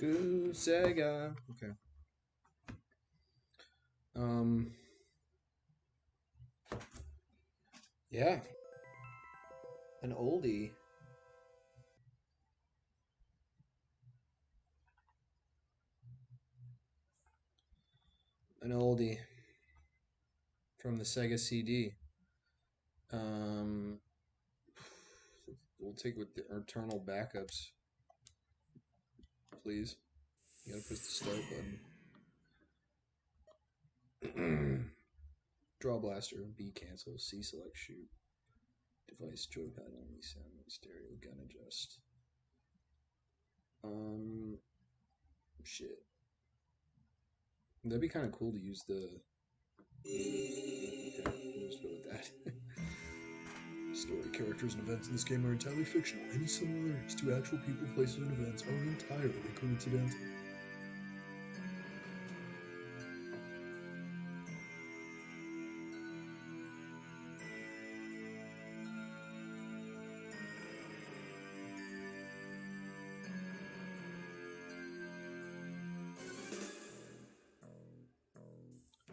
Boo Sega. Okay. Um. Yeah. An oldie. An oldie from the Sega CD. Um. We'll take with the eternal backups, please. You gotta push the start button. Draw blaster. B cancel. C select shoot. Device joypad only. Sound stereo. Gun adjust. Shit. That'd be kind of cool to use the. Okay, we'll just go with that. Story, characters, and events in this game are entirely fictional. Any similarities to actual people, places, and events are entirely coincidental.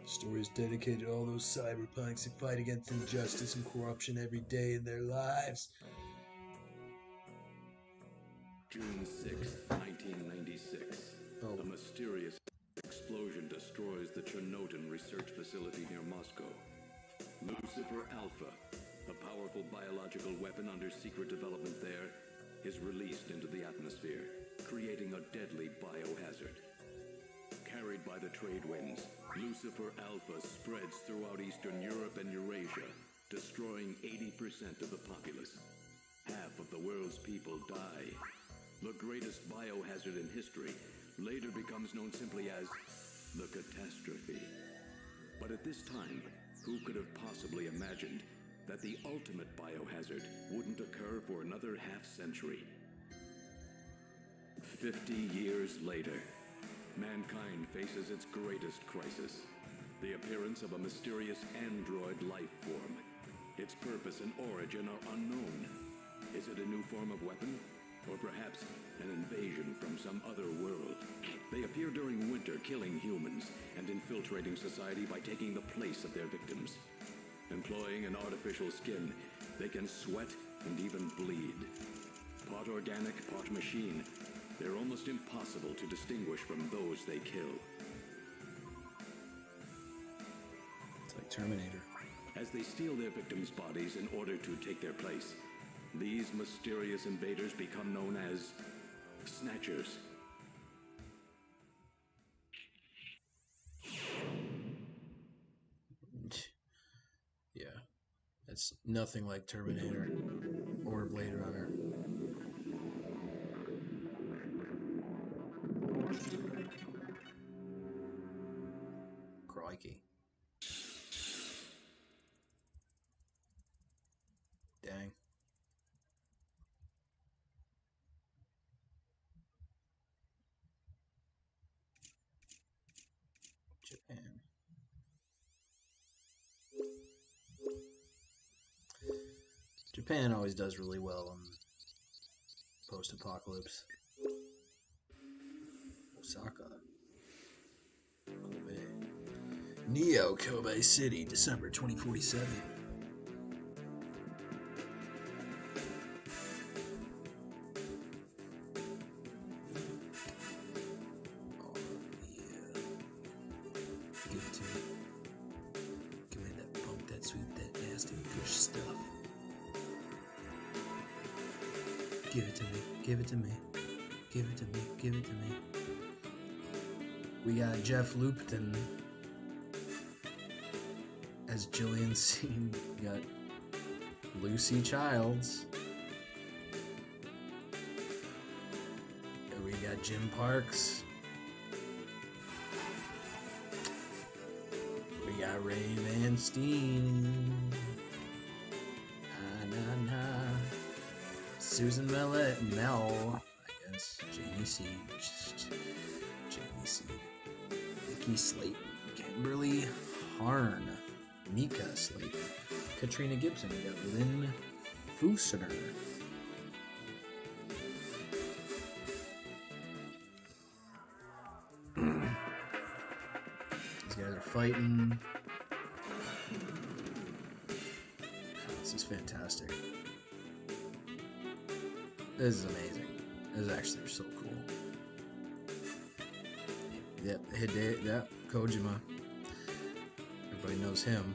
Stories dedicated to all those cyberpunks who fight against injustice and corruption every day in their lives. June 6th, 1996. Oh. A mysterious explosion destroys the Chernobyl research facility near Moscow. Lucifer Alpha, a powerful biological weapon under secret development there, is released into the atmosphere, creating a deadly biohazard. Carried by the trade winds, Lucifer Alpha spreads throughout Eastern Europe and Eurasia, destroying 80% of the populace. Half of the world's people die. The greatest biohazard in history later becomes known simply as the catastrophe. But at this time, who could have possibly imagined that the ultimate biohazard wouldn't occur for another half-century? 50 years later, mankind faces its greatest crisis, the appearance of a mysterious android life form. Its purpose and origin are unknown. Is it a new form of weapon? Or perhaps an invasion from some other world? They appear during winter, killing humans and infiltrating society by taking the place of their victims. Employing an artificial skin, they can sweat and even bleed. Part organic, part machine, they're almost impossible to distinguish from those they kill. It's like Terminator. As they steal their victims' bodies in order to take their place, these mysterious invaders become known as Snatchers. Yeah, it's nothing like Terminator or Blade Runner. Crikey. Dang. Japan. Japan always does really well in post-apocalypse. Osaka. Kobe. Neo Kobe City, December 2047. Oh, yeah. Give it to me. Give me that pump, that sweet, that nasty, push stuff. Give it to me. Give it to me. Give it to me. Give it to me. We got Jeff Lupton as Jillian Seam. We got Lucy Childs. And we got Jim Parks. We got Ray Van Steen. Na na na. Susan Mel, I guess. Jamie C. Jamie C. Nikki Slayton. Kimberly Harn. Mika Slayton. Katrina Gibson. We got Lynn Fusner. fighting. This is fantastic. This is amazing. This is actually so cool. Yep, Kojima. Everybody knows him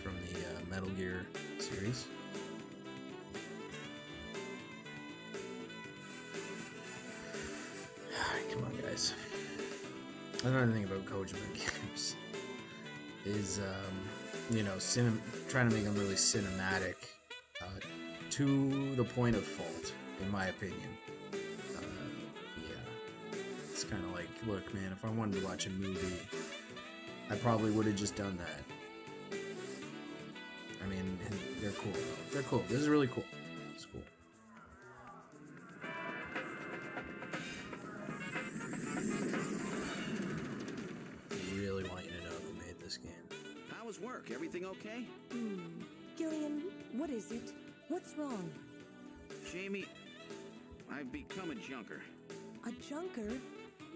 from the Metal Gear series. Alright, come on, guys. Another thing about Kojima games is, you know, trying to make them really cinematic to the point of fault, in my opinion. Yeah. It's kind of like, look, man, if I wanted to watch a movie, I probably would have just done that. I mean, they're cool, though. They're cool. This is really cool. It's cool. Really want you to know who made this game. How was work? Everything okay? Gillian, what is it? What's wrong? Jamie, I've become a junker. A junker?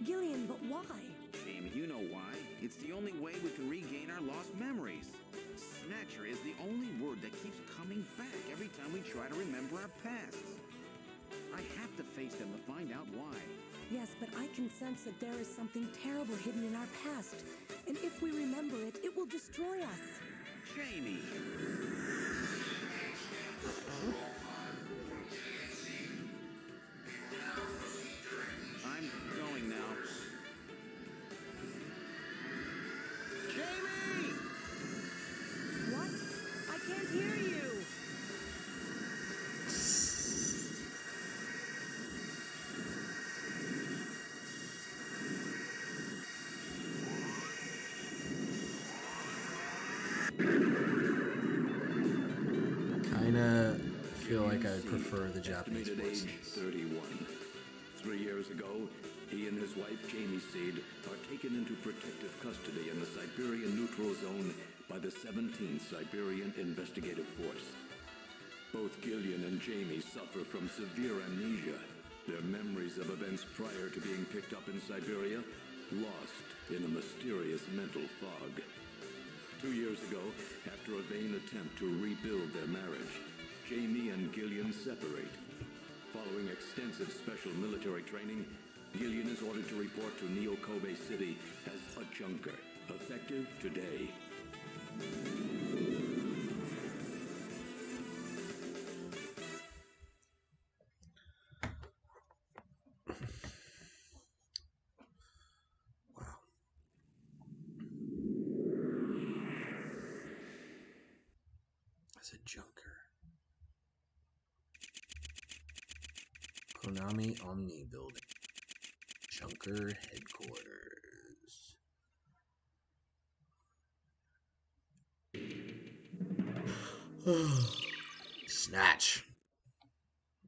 Gillian, but why? Jamie, you know why. It's the only way we can regain our lost memories. Snatcher is the only word that keeps coming back every time we try to remember our pasts. I have to face them to find out why. Yes, but I can sense that there is something terrible hidden in our past. And if we remember it, it will destroy us. Jamie! I'm going now. Jamie! What? I can't hear you! Kinda feel like I prefer the Japanese Estimated age voices. 31. 3 years ago, he and his wife Jamie Seed are taken into protective custody in the Siberian Neutral Zone by the 17th Siberian Investigative Force. Both Gillian and Jamie suffer from severe amnesia. Their memories of events prior to being picked up in Siberia lost in a mysterious mental fog. 2 years ago, after a vain attempt to rebuild their marriage, Jamie and Gillian separate. Following extensive special military training, Gillian is ordered to report to Neo-Kobe City as a junker, effective today. Wow. As a junker. Konami Omni Building. Junker headquarters. Snatch.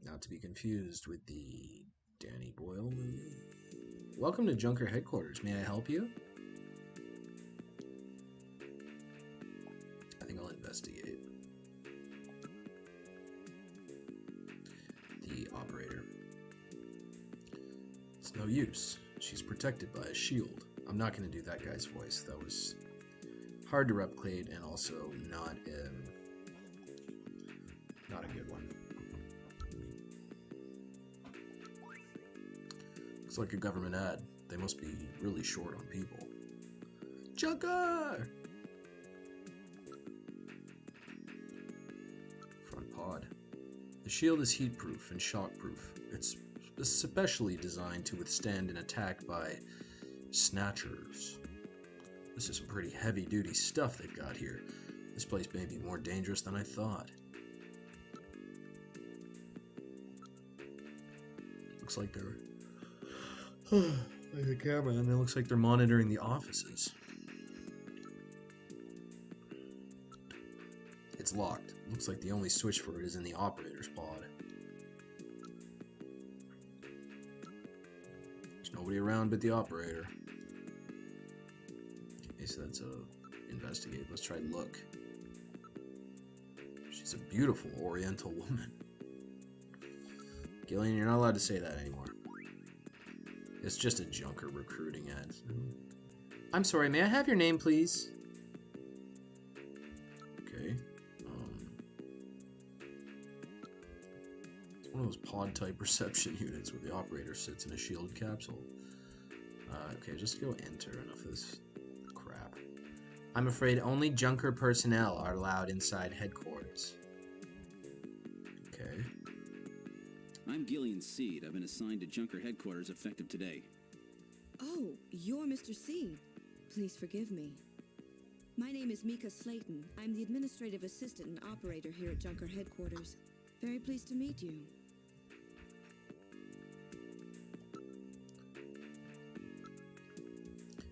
Not to be confused with the Danny Boyle movie. Welcome to Junker headquarters. May I help you? I think I'll investigate. The operator. It's no use. She's protected by a shield. I'm not going to do that guy's voice. That was hard to replicate and also not a good one. Looks like a government ad. They must be really short on people. Junker! Front pod. The shield is heatproof and shockproof. It's especially designed to withstand an attack by Snatchers. This is some pretty heavy-duty stuff they've got here. This place may be more dangerous than I thought. Looks like they're... like the camera, and it looks like they're monitoring the offices. It's locked. Looks like the only switch for it is in the operator's pod. There's nobody around but the operator. Okay, so that's a investigate. Let's try look. She's a beautiful Oriental woman. Gillian, you're not allowed to say that anymore. It's just a junker recruiting ad. I'm sorry, may I have your name, please? Okay. It's one of those pod-type reception units where the operator sits in a shielded capsule. Okay, just go enter. Enough of this crap. I'm afraid only Junker personnel are allowed inside headquarters. Okay. I'm Gillian Seed. I've been assigned to Junker headquarters effective today. Oh, you're Mr. Seed. Please forgive me. My name is Mika Slayton. I'm the administrative assistant and operator here at Junker headquarters. Very pleased to meet you.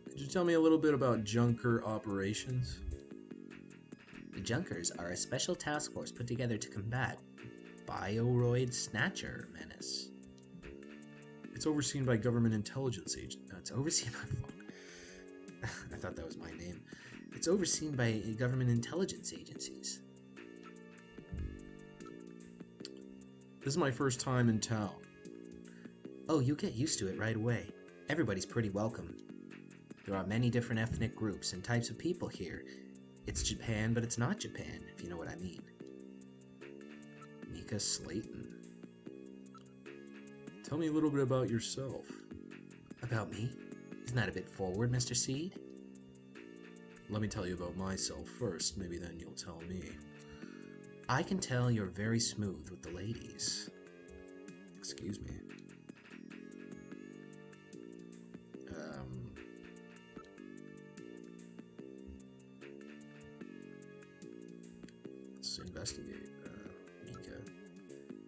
Could you tell me a little bit about Junker operations? The Junkers are a special task force put together to combat Bioroid Snatcher menace. It's overseen by government intelligence agents. It's overseen by... I thought that was my name. It's overseen by government intelligence agencies. This is my first time in town. Oh, you'll get used to it right away. Everybody's pretty welcome. There are many different ethnic groups and types of people here. It's Japan, but it's not Japan, if you know what I mean. Mika Slayton. Tell me a little bit about yourself. About me? Isn't that a bit forward, Mr. Seed? Let me tell you about myself first, maybe then you'll tell me. I can tell you're very smooth with the ladies. Excuse me. Let's investigate Mika.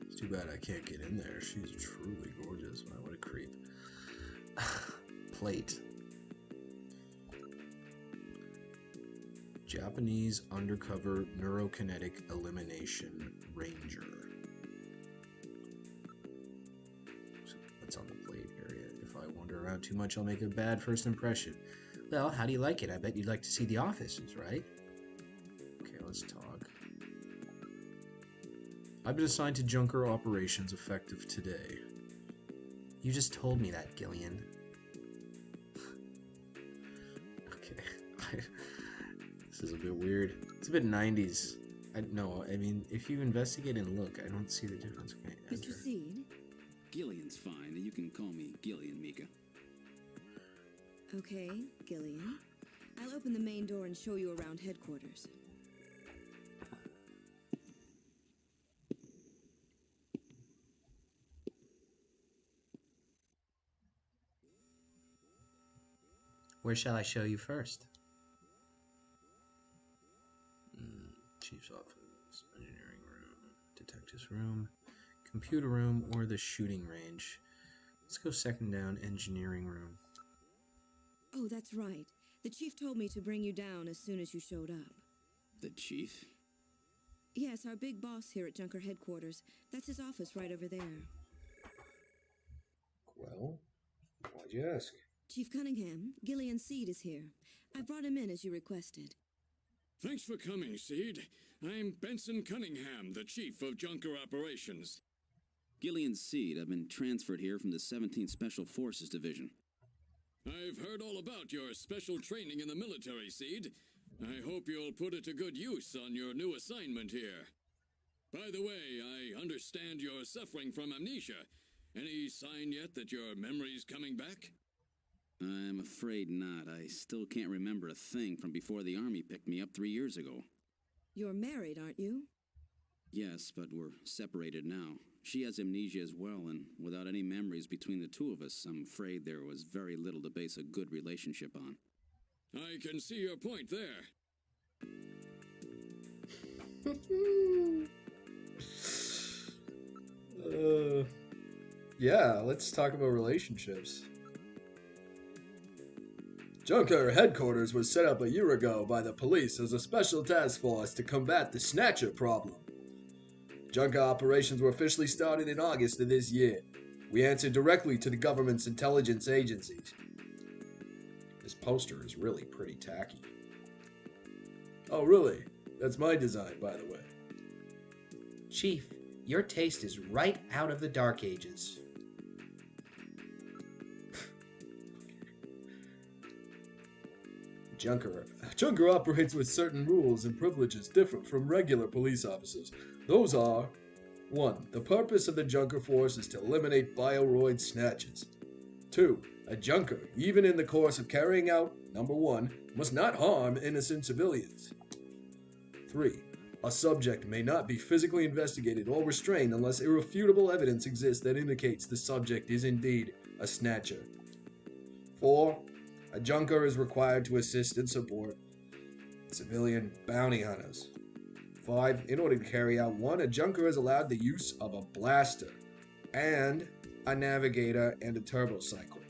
It's too bad I can't get in there. She's truly gorgeous. Wow, what a creep. Plate. Japanese undercover neurokinetic elimination ranger. So that's on the plate area. If I wander around too much, I'll make a bad first impression. Well, how do you like it? I bet you'd like to see the offices, right? Okay, let's talk. I've been assigned to Junker operations effective today. You just told me that, Gillian. Okay. This is a bit weird. It's a bit 90s. I mean, if you investigate and look, I don't see the difference. Okay, Mr. Seed? Gillian's fine. You can call me Gillian, Mika. Okay, Gillian. I'll open the main door and show you around headquarters. Where shall I show you first? Chief's office, engineering room, detective's room, computer room, or the shooting range. Let's go second down, engineering room. Oh, that's right. The chief told me to bring you down as soon as you showed up. The chief? Yes, our big boss here at Junker headquarters. That's his office right over there. Well, why'd you ask? Chief Cunningham, Gillian Seed is here. I brought him in as you requested. Thanks for coming, Seed. I'm Benson Cunningham, the Chief of Junker Operations. Gillian Seed. I've been transferred here from the 17th Special Forces Division. I've heard all about your special training in the military, Seed. I hope you'll put it to good use on your new assignment here. By the way, I understand you're suffering from amnesia. Any sign yet that your memory's coming back? I'm afraid not. I still can't remember a thing from before the Army picked me up 3 years ago. You're married, aren't you? Yes, but we're separated now. She has amnesia as well, and without any memories between the two of us, I'm afraid there was very little to base a good relationship on. I can see your point there. Yeah, let's talk about relationships. Junker headquarters was set up a year ago by the police as a special task force to combat the Snatcher problem. Junker operations were officially started in August of this year. We answer directly to the government's intelligence agencies. This poster is really pretty tacky. Oh, really? That's my design, by the way. Chief, your taste is right out of the Dark Ages. Junker operates with certain rules and privileges different from regular police officers. Those are 1. The purpose of the Junker force is to eliminate bioroid snatches. 2. A Junker, even in the course of carrying out number 1, must not harm innocent civilians. 3. A subject may not be physically investigated or restrained unless irrefutable evidence exists that indicates the subject is indeed a Snatcher. 4. A Junker is required to assist and support civilian bounty hunters. 5. In order to carry out 1, a Junker is allowed the use of a blaster and a navigator and a turbo cycle.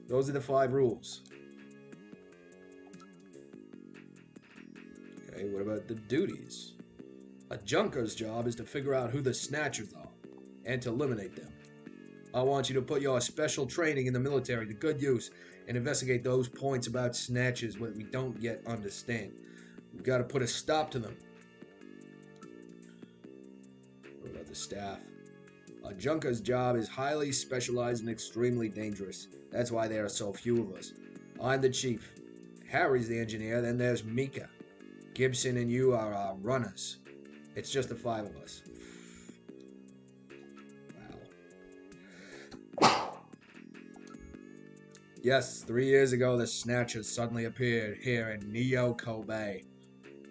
Those are the 5 rules. Okay, what about the duties? A Junker's job is to figure out who the Snatchers are and to eliminate them. I want you to put your special training in the military to good use and investigate those points about Snatchers that we don't yet understand. We've got to put a stop to them. What about the staff? A Junker's job is highly specialized and extremely dangerous. That's why there are so few of us. I'm the chief. Harry's the engineer, then there's Mika. Gibson and you are our runners. It's just the 5 of us. Wow. Yes, 3 years ago the Snatchers suddenly appeared here in Neo-Kobe.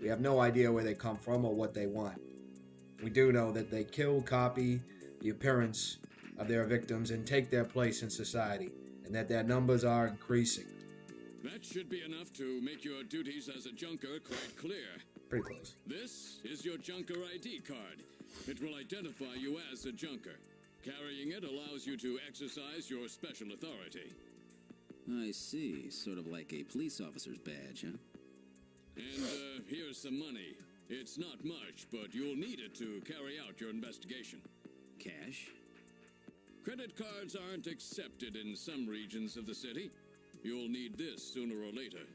We have no idea where they come from or what they want. We do know that they kill, copy the appearance of their victims, and take their place in society, and that their numbers are increasing. That should be enough to make your duties as a Junker quite clear. Pretty close. This is your Junker ID card. It will identify you as a Junker. Carrying it allows you to exercise your special authority. I see. Sort of like a police officer's badge, huh? And here's some money. It's not much, but you'll need it to carry out your investigation. Cash? Credit cards aren't accepted in some regions of the city. You'll need this sooner or later.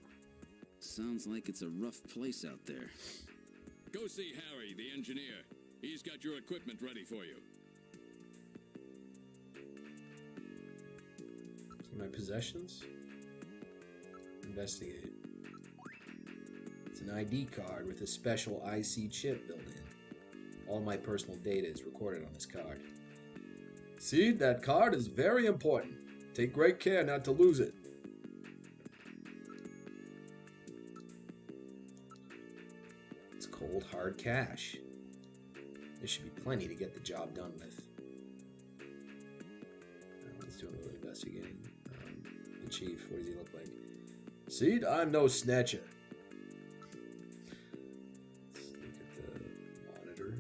Sounds like it's a rough place out there. Go see Harry, the engineer. He's got your equipment ready for you. My possessions? Investigate. It's an ID card with a special IC chip built in. All my personal data is recorded on this card. See, that card is very important. Take great care not to lose it. It's cold, hard cash. There should be plenty to get the job done with. Let's do a little investigating. The chief, what does he look like? See, I'm no Snatcher. Let's look at the monitor.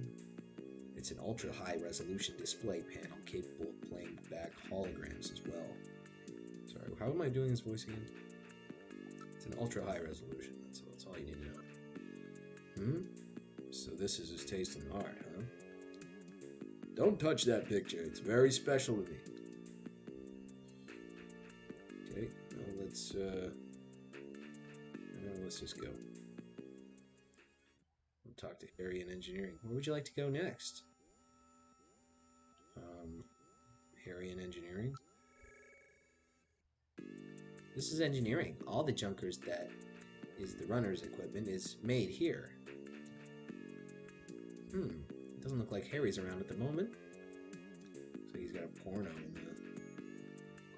It's an ultra-high resolution display panel capable of playing back holograms as well. Sorry, how am I doing this voice again? It's an ultra-high resolution, that's all you need to know. So this is his taste in art, huh? Don't touch that picture, it's very special to me. Okay, well, let's just go. We'll talk to Harry in engineering. Where would you like to go next? Harry in engineering? This is engineering. All the Junkers that is the runner's equipment is made here. It doesn't look like Harry's around at the moment. So he's got a porno in the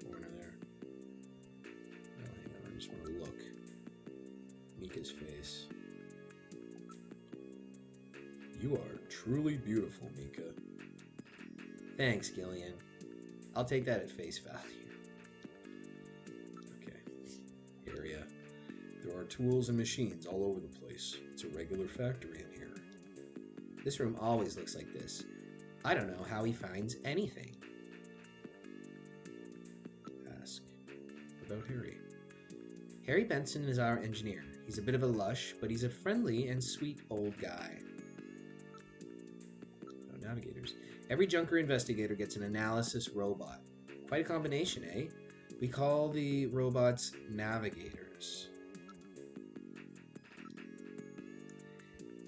corner there. Oh, hang on, I just want to look. Mika's face. You are truly beautiful, Mika. Thanks, Gillian. I'll take that at face value. Okay. Area. There are tools and machines all over the place. It's a regular factory in here. This room always looks like this. I don't know how he finds anything. Ask about Harry. Harry Benson is our engineer. He's a bit of a lush, but he's a friendly and sweet old guy. Oh, navigators. Every Junker investigator gets an analysis robot. Quite a combination, eh? We call the robots navigators.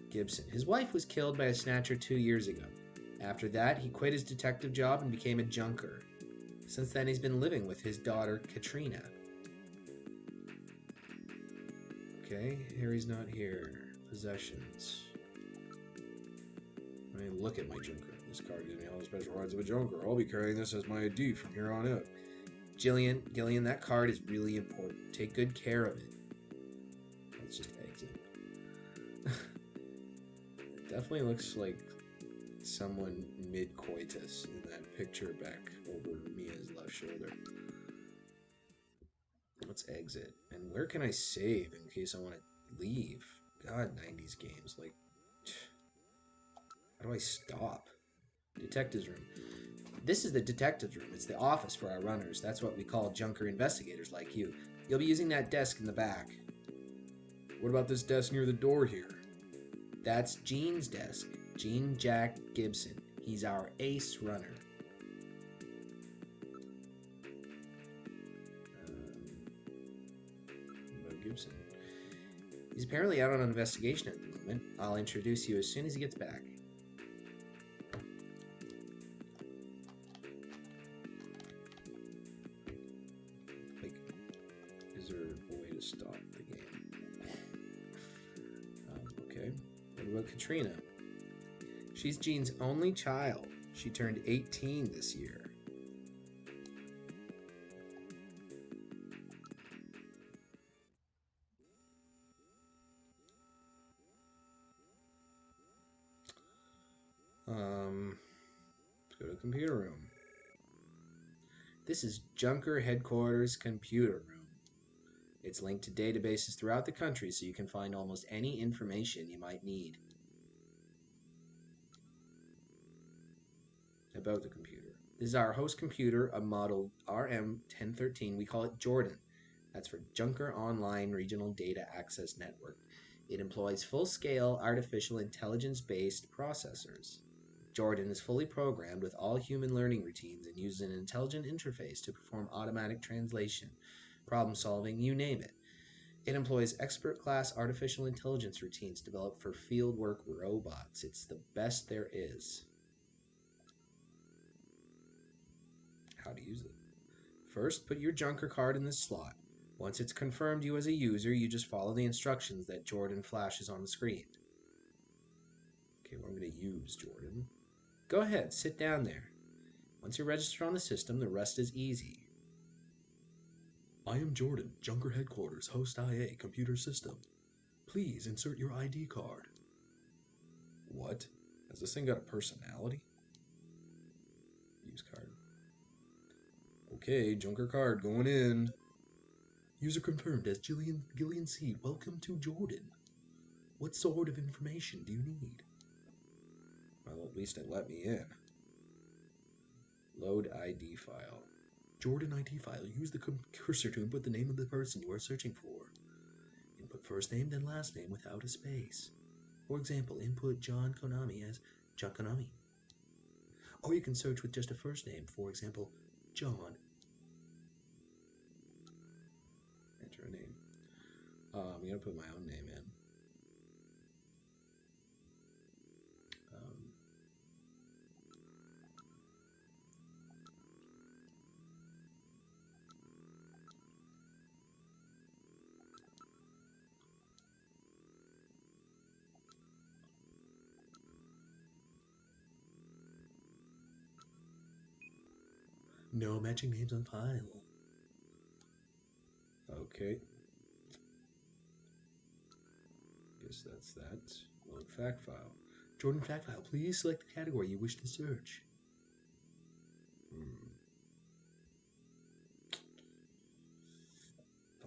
Gibson. His wife was killed by a Snatcher 2 years ago. After that, he quit his detective job and became a Junker. Since then, he's been living with his daughter, Katrina. Okay, Harry's not here. Possessions. I mean, look at my Junker. This card gives me all the special rights of a Junker. I'll be carrying this as my ID from here on out. Gillian, that card is really important. Take good care of it. Let's just exit. It definitely looks like someone mid-coitus in that picture back over Mia's left shoulder. Let's exit. And where can I save in case I want to leave? God, 90s games. Like, how do I stop? Detective's room. This is the detective's room. It's the office for our runners. That's what we call Junker investigators like you. You'll be using that desk in the back. What about this desk near the door here? That's Gene's desk. Gene Jack Gibson. He's our ace runner. Gibson. He's apparently out on an investigation at the moment. I'll introduce you as soon as he gets back. Like, is there a way to stop the game? Okay. What about Katrina? She's Gene's only child. She turned 18 this year. Let's go to computer room. This is Junker Headquarters Computer Room. It's linked to databases throughout the country so you can find almost any information you might need about the computer. This is our host computer, a model RM1013. We call it Jordan. That's for Junker Online Regional Data Access Network. It employs full-scale artificial intelligence-based processors. Jordan is fully programmed with all human learning routines and uses an intelligent interface to perform automatic translation, problem solving, you name it. It employs expert-class artificial intelligence routines developed for fieldwork robots. It's the best there is. How to use it. First, put your Junker card in this slot. Once it's confirmed you as a user, you just follow the instructions that Jordan flashes on the screen. Okay, well, I'm going to use Jordan. Go ahead, sit down there. Once you're registered on the system, the rest is easy. I am Jordan, Junker Headquarters, Host IA, Computer System. Please insert your ID card. What? Has this thing got a personality? Use card. Okay, Junker card going in. User confirmed as Gillian Seed. Welcome to Jordan. What sort of information do you need? Well, at least it let me in. Load ID file. Jordan ID file. Use the cursor to input the name of the person you are searching for. Input first name, then last name without a space. For example, input John Konami as John Konami. Or you can search with just a first name. For example, John. Enter a name. I'm going to put my own name in. No matching names on file. Okay. Guess that's that. Load fact file. Jordan fact file. Please select the category you wish to search.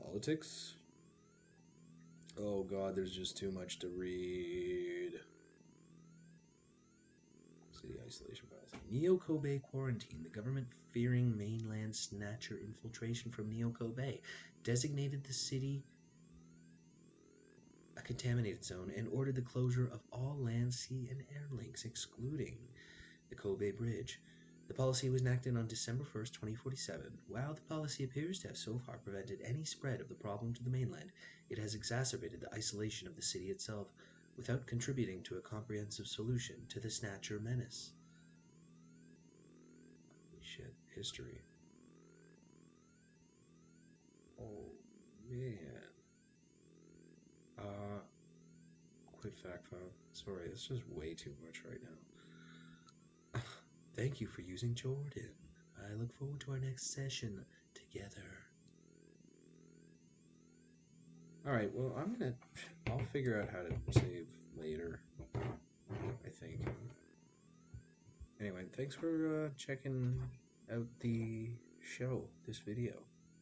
Politics? Oh god, there's just too much to read. City isolation policy. Neo-Kobe quarantine. The government, fearing mainland Snatcher infiltration from Neo-Kobe, designated the city a contaminated zone and ordered the closure of all land, sea, and air links, excluding the Kobe Bridge. The policy was enacted on December 1st, 2047. While the policy appears to have so far prevented any spread of the problem to the mainland, it has exacerbated the isolation of the city itself without contributing to a comprehensive solution to the Snatcher menace. Holy shit. History. Oh, man. chocolate fact file. Sorry, this is way too much right now. Thank you for using Jordan. I look forward to our next session together. Alright, well, I'll figure out how to save later, I think. Anyway, thanks for checking out this video.